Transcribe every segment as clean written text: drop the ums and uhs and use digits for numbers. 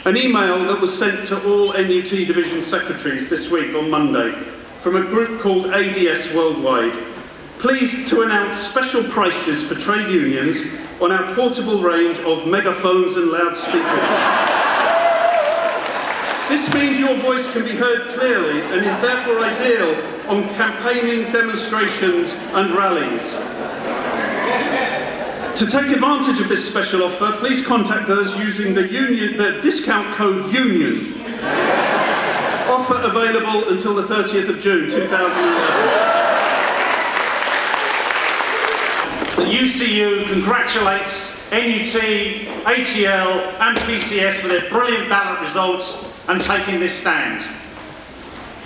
An email that was sent to all NUT division secretaries this week on Monday from a group called ADS Worldwide, pleased to announce special prices for trade unions on our portable range of megaphones and loudspeakers. This means your voice can be heard clearly and is therefore ideal on campaigning, demonstrations and rallies. To take advantage of this special offer, please contact us using the discount code UNION. Offer available until the 30th of June 2011. The UCU congratulates NUT, ATL and PCS for their brilliant ballot results and taking this stand.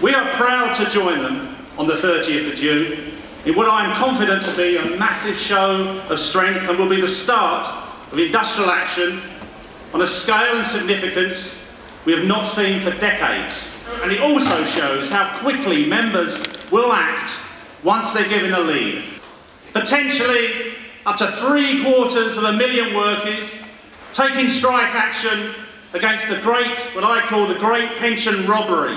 We are proud to join them on the 30th of June in what I am confident to be a massive show of strength and will be the start of industrial action on a scale and significance we have not seen for decades. And it also shows how quickly members will act once they're given a lead. Potentially up to 750,000 workers taking strike action against the great, what I call the great pension robbery.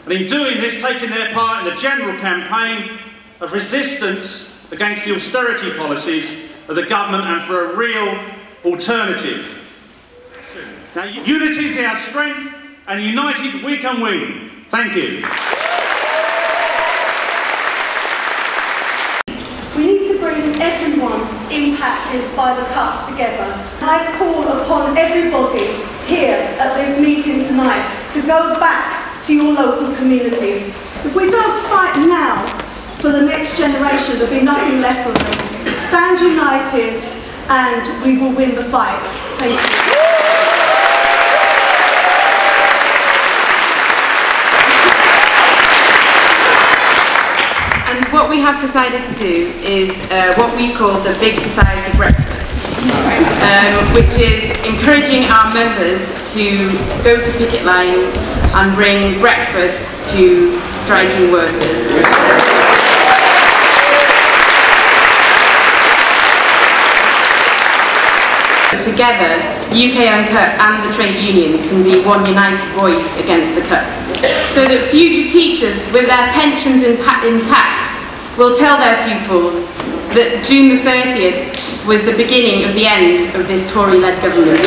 And in doing this, taking their part in the general campaign of resistance against the austerity policies of the government and for a real alternative. Now, unity is our strength, and united we can win. Thank you. We need to bring everyone impacted by the cuts together. I call upon everybody here at this meeting tonight to go back to your local communities. If we don't fight now for the next generation, there'll be nothing left for them. Stand united and we will win the fight. Thank you. And what we have decided to do is what we call the Big Society Breakfast, which is encouraging our members to go to picket lines and bring breakfast to striking workers. Together, UK Uncut and the trade unions can be one united voice against the cuts, so that future teachers with their pensions intact will tell their pupils that June the 30th was the beginning of the end of this Tory-led government.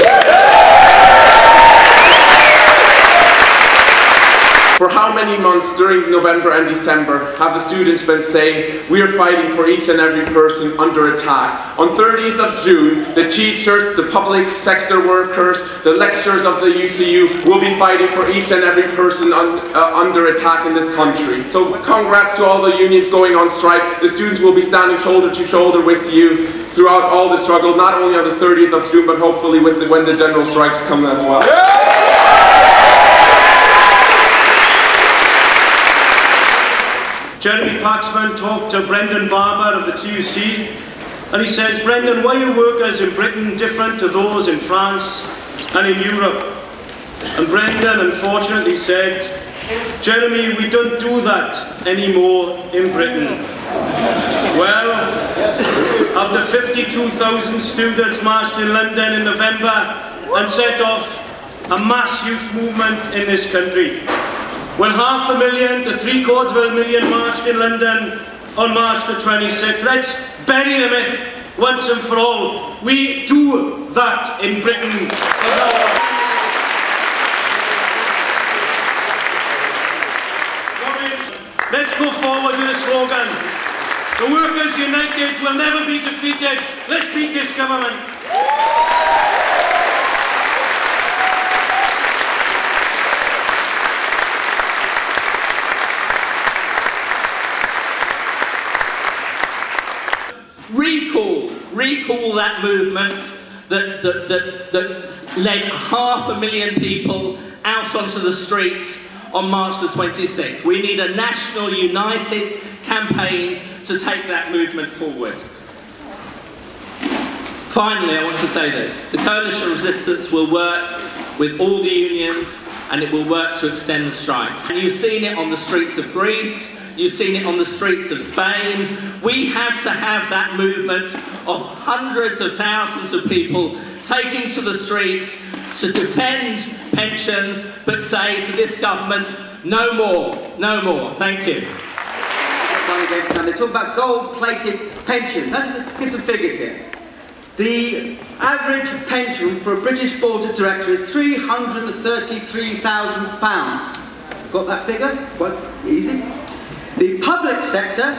For how many months during November and December have the students been saying, we are fighting for each and every person under attack? On 30th of June, the teachers, the public sector workers, the lecturers of the UCU will be fighting for each and every person under attack in this country. So congrats to all the unions going on strike. The students will be standing shoulder to shoulder with you throughout all the struggle, not only on the 30th of June, but hopefully when the general strikes come as well. Jeremy Paxman talked to Brendan Barber of the TUC, and he says, Brendan, why are workers in Britain different to those in France and in Europe? And Brendan unfortunately said, Jeremy, we don't do that anymore in Britain. Well, after 52,000 students marched in London in November and set off a mass youth movement in this country, when 500,000 to 750,000 marched in London on March the 26th. Let's bury the myth once and for all. We do that in Britain. Let's go forward with the slogan. The workers united will never be defeated. Let's beat this government. Recall that movement that led 500,000 people out onto the streets on March the 26th. We need a national united campaign to take that movement forward. Finally, I want to say this. The coalition resistance will work with all the unions and it will work to extend the strikes. And you've seen it on the streets of Greece, you've seen it on the streets of Spain. We have to have that movement of hundreds of thousands of people taking to the streets to defend pensions, but say to this government, no more, no more. Thank you. They talk about gold-plated pensions. Let's get some figures here. The average pension for a British board of directors is £333,000. Got that figure? Quite easy. The public sector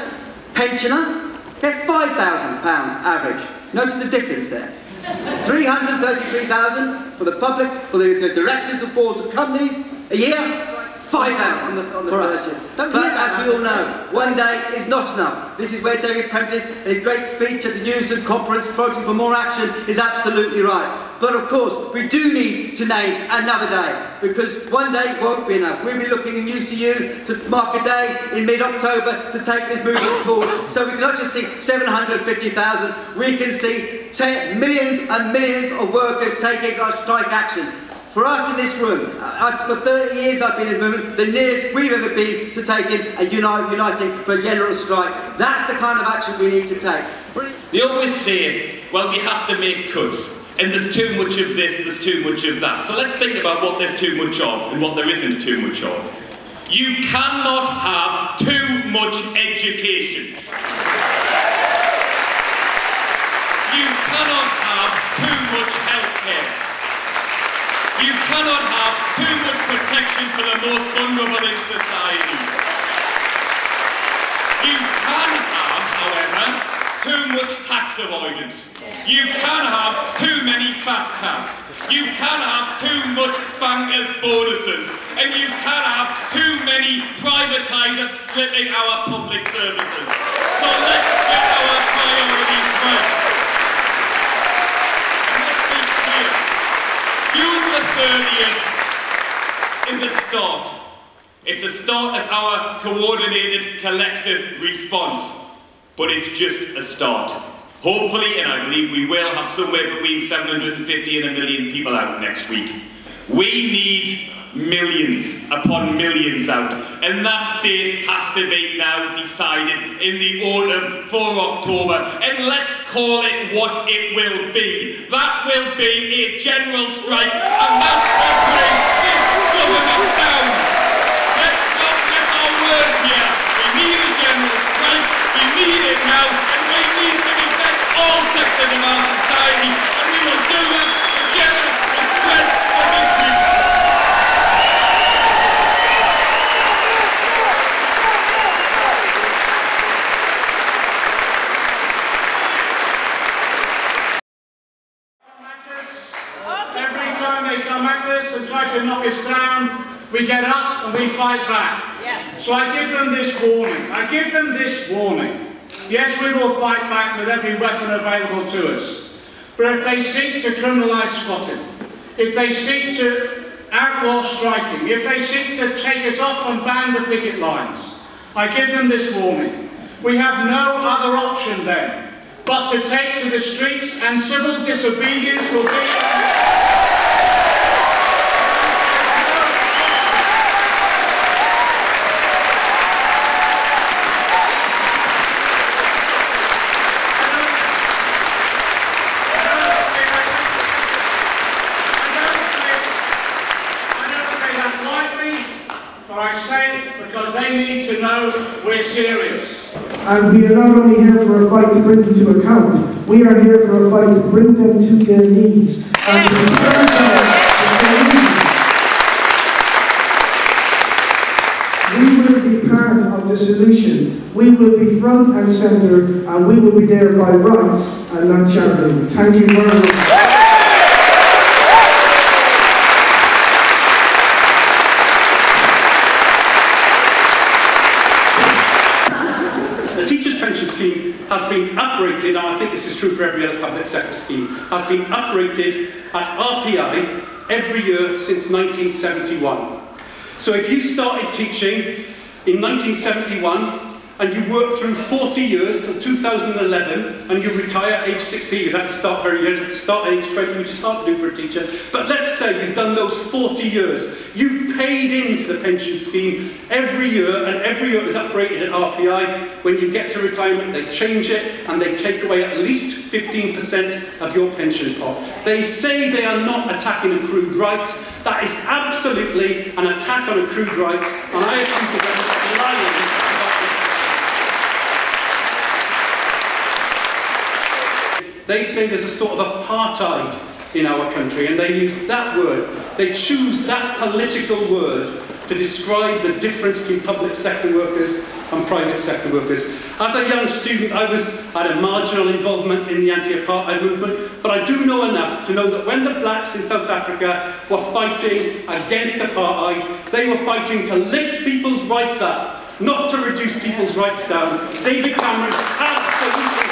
pensioner gets £5,000 average. Notice the difference there. £333,000 for the public, for the directors of boards of companies a year. 5,000 for us. But as we all know, one day is not enough. This is where David Prentice, in his great speech at the Unison Conference, voting for more action, is absolutely right. But of course, we do need to name another day, because one day won't be enough. We'll be looking in UCU to mark a day in mid-October to take this movement forward. So we cannot just see 750,000, we can see millions and millions of workers taking strike action. For us in this room, for 30 years I've been in this movement, the nearest we've ever been to taking a uniting for a general strike. That's the kind of action we need to take. They always say, well, we have to make cuts, and there's too much of this, there's too much of that. So let's think about what there's too much of and what there isn't too much of. You cannot have too much education. You cannot have too much healthcare. You cannot have too much protection for the most vulnerable in society. You can have, however, too much tax avoidance. You can have too many fat cats. You can have too much bankers' bonuses. And you can have too many privatisers splitting our public services. So let's get our priorities right. June the 30th is a start. It's a start of our coordinated collective response. But it's just a start. Hopefully, and I believe we will, have somewhere between 750 and 1 million people out next week. We need millions upon millions out, and that date has to be now decided in the autumn for October, and let's call it what it will be. That will be a general strike, and that will bring this government down. Let's not let our words here. We need a general strike, we need it now, and we need to defend all sectors of our society, and we will do it together with strength and victory. And try to knock us down, we get up and we fight back. Yeah. So I give them this warning. I give them this warning. Yes, we will fight back with every weapon available to us. But if they seek to criminalise squatting, if they seek to outlaw striking, if they seek to take us off and ban the picket lines, I give them this warning. We have no other option then but to take to the streets, and civil disobedience will be... to know we're serious. And we are not only here for a fight to bring them to account, we are here for a fight to bring them to their knees. And to serve them to their knees. We will be part of the solution. We will be front and centre, and we will be there by rights and not charity. Thank you very much. Scheme has been uprated, and I think this is true for every other public sector scheme, has been uprated at RPI every year since 1971. So if you started teaching in 1971 and you work through 40 years till 2011 and you retire age 60, you'd have to start very young, you'd have to start at age 20, which is hard to do for a teacher. But let's say you've done those 40 years. You've paid into the pension scheme every year, and every year it was uprated at RPI. When you get to retirement, they change it and they take away at least 15% of your pension pot. They say they are not attacking accrued rights. That is absolutely an attack on accrued rights, and I accuse them of lying about this. They say there's a sort of apartheid in our country, and they use that word. They choose that political word to describe the difference between public sector workers and private sector workers. As a young student, I had a marginal involvement in the anti-apartheid movement, but I do know enough to know that when the blacks in South Africa were fighting against apartheid, they were fighting to lift people's rights up, not to reduce people's rights down. David Cameron absolutely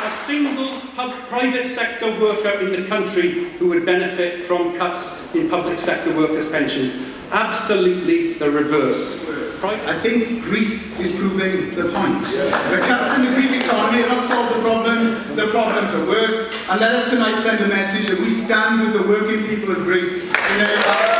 single private sector worker in the country who would benefit from cuts in public sector workers' pensions. Absolutely the reverse. I think Greece is proving the point. The cuts in the Greek economy have not solved the problems are worse, and let us tonight send a message that we stand with the working people of Greece in their battle.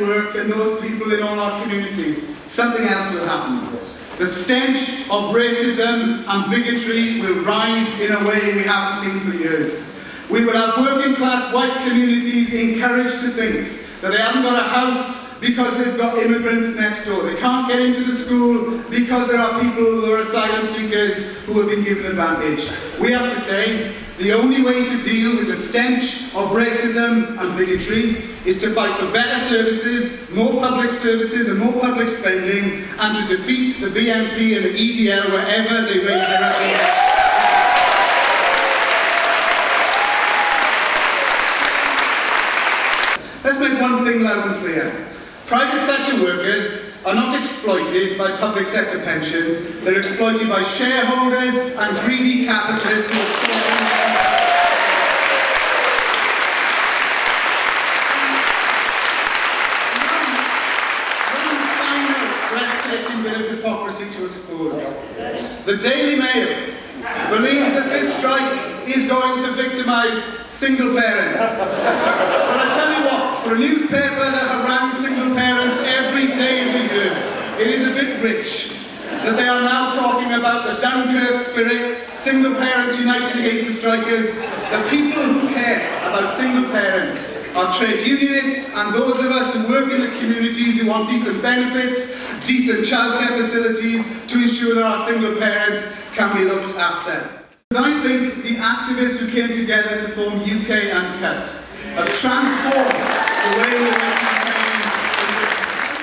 Work and those people in all our communities, something else will happen. The stench of racism and bigotry will rise in a way we haven't seen for years. We will have working class white communities encouraged to think that they haven't got a house because they've got immigrants next door. They can't get into the school because there are people who are asylum seekers who have been given advantage. We have to say, the only way to deal with the stench of racism and bigotry is to fight for better services, more public services and more public spending, and to defeat the BNP and the EDL wherever they raise their agenda. Let's make one thing loud and clear. Private sector workers are not exploited by public sector pensions. They're exploited by shareholders and greedy capitalists who bit of hypocrisy to expose. The Daily Mail believes that this strike is going to victimise single parents. But I tell you what, for a newspaper that harangues single parents every day of the year, it is a bit rich that they are now talking about the Dunkirk spirit, single parents united against the strikers. The people who care about single parents are trade unionists and those of us who work in the communities who want decent benefits, decent childcare facilities to ensure that our single parents can be looked after. I think the activists who came together to form UK Uncut have transformed the way we work campaigning,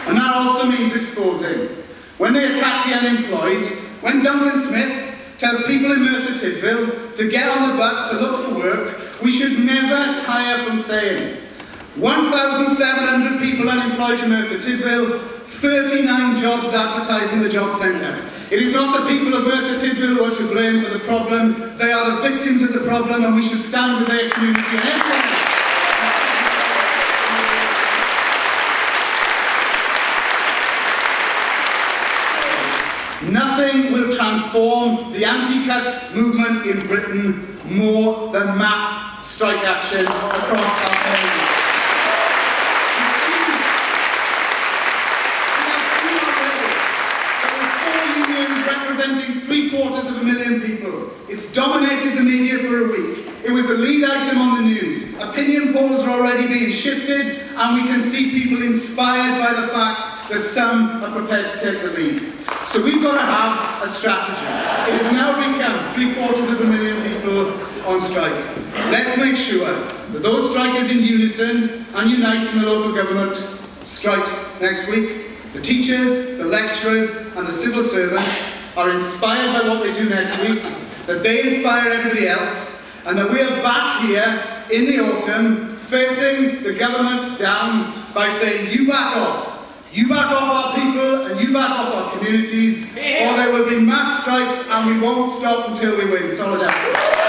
and that also means exposing. When they attack the unemployed, when Duncan Smith tells people in Merthyr Tydfil to get on the bus to look for work, we should never tire from saying 1,700 people unemployed in Merthyr Tydfil, 39 jobs advertised in the job centre. It is not the people of Merthyr Tydfil who are to blame for the problem. They are the victims of the problem, and we should stand with their community. Nothing will transform the anti-cuts movement in Britain more than mass strike action across our country. Representing 750,000 people. It's dominated the media for a week. It was the lead item on the news. Opinion polls are already being shifted, and we can see people inspired by the fact that some are prepared to take the lead. So we've got to have a strategy. It has now become 750,000 people on strike. Let's make sure that those strikers in unison and unite in the local government strikes next week. The teachers, the lecturers and the civil servants are inspired by what they do next week, that they inspire everybody else, and that we are back here in the autumn facing the government down by saying, you back off. You back off our people and you back off our communities, or there will be mass strikes and we won't stop until we win. Solidarity.